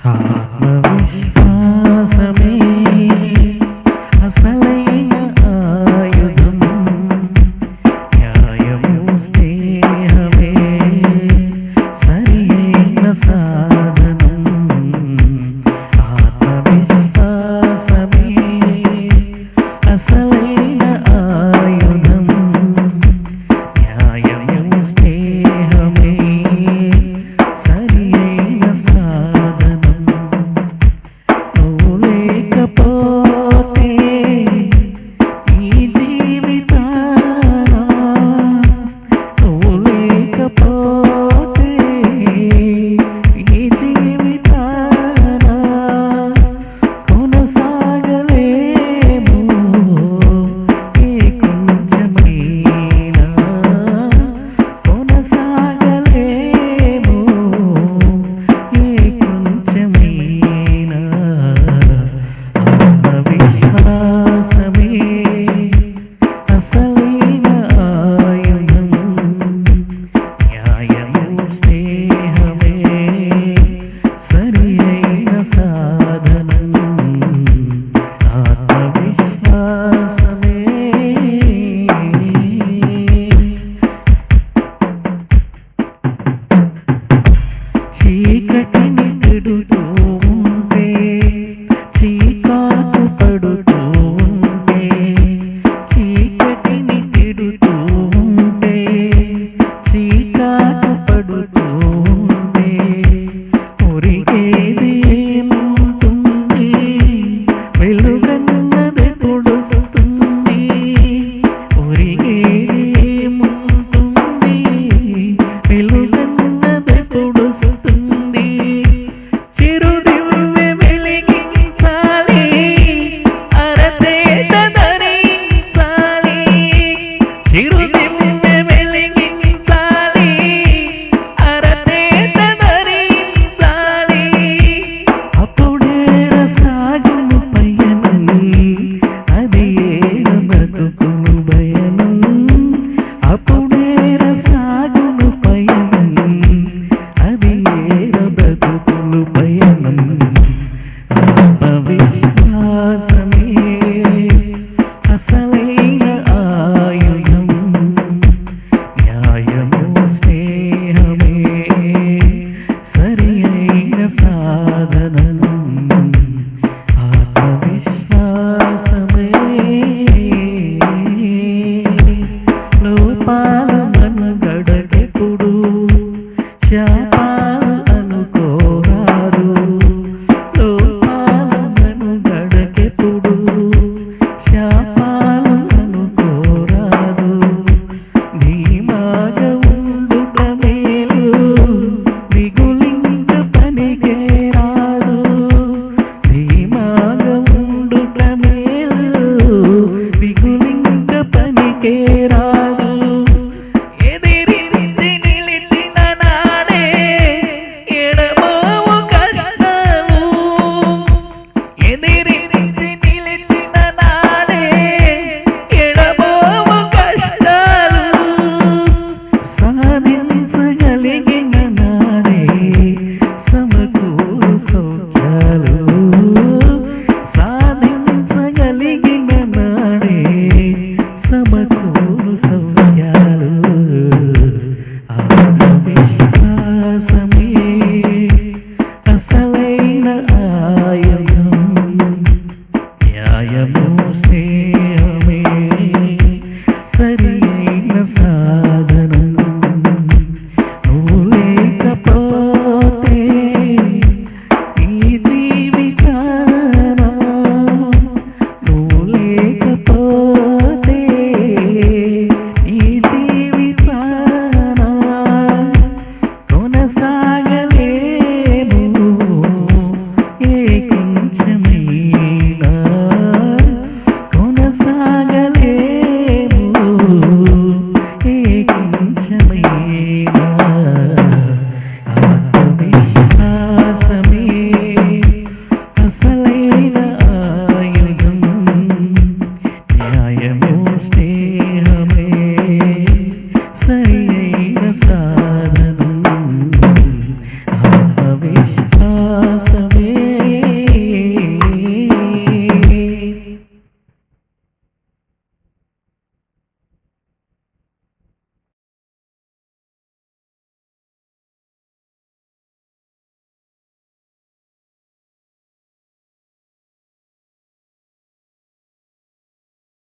ఆత్మవిశ్వాసమే అసలైన ఆయుధం, న్యాయము స్నేహమే సరియైన సాధనం. ఆత్మవిశ్వాసమే అసలైన ఆయుధం, న్యాయము స్నేహమే సరియైన సాధనం. నువ్వు లేకపోతే ఈ జీవితాన, నువ్వు లేకపోతే ఈ జీవితాన కొనసాగలేము ఏ కొంచెమైనా, కొనసాగలేము ఏ కొంచెమైనా. ఆత్మవిశ్వాసమే అసలైన ఆయుధం, న్యాయము స్నేహమే సరియైన సాధనం. ఆత్మవిశ్వాసమే. చీకటిని తిడుతూ ఉంటే, చీకాకు పడుతూ ఉంటే, చీకటిని తిడుతూ ఉంటే, చీకాకు పడుతూ ఉంటే, ఒరిగేది ఏముంటుంది, వెలుగన్నది పొడుస్తుంది. ఒరిగేది ఏముంటుంది, వెలుగన్నది పొడుస్తుంది. చిరుదివ్వె వెలిగించాలి, అరచేత ధరించాలి. చిరుదివ్వె వెలిగించాలి, అరచేత ధరించాలి. అప్పుడే రసాగును పయనం, అది ఏల బ్రతుకును భయనం. అప్పుడే రసాగును పయనం, అది ఏల బ్రతుకులు పయనం. ఆత్మవిశ్వాసమే అసలైన ఆయుధం, న్యాయము స్నేహమే సరియైన సాధనం. ఆత్మవిశ్వాసమే. లోపాలు మనగడకెప్పుడు శాపాలు అనుకోరాదు. లోపాలు మనగడకెప్పుడు శాపాలు అనుకోరాదు. ధీమాగా ఉండుట మేలు, దిగులింక పనికే రాదు. ధీమాగా ఉండుట మేలు, దిగులింక పనికే రాదు. ఎదిరించి నిలిచిన నాడే ఎడబావు కష్టము, ఎదిరించి నిలిచిన నాడే ఎడబావు కష్టాలు. సాధించ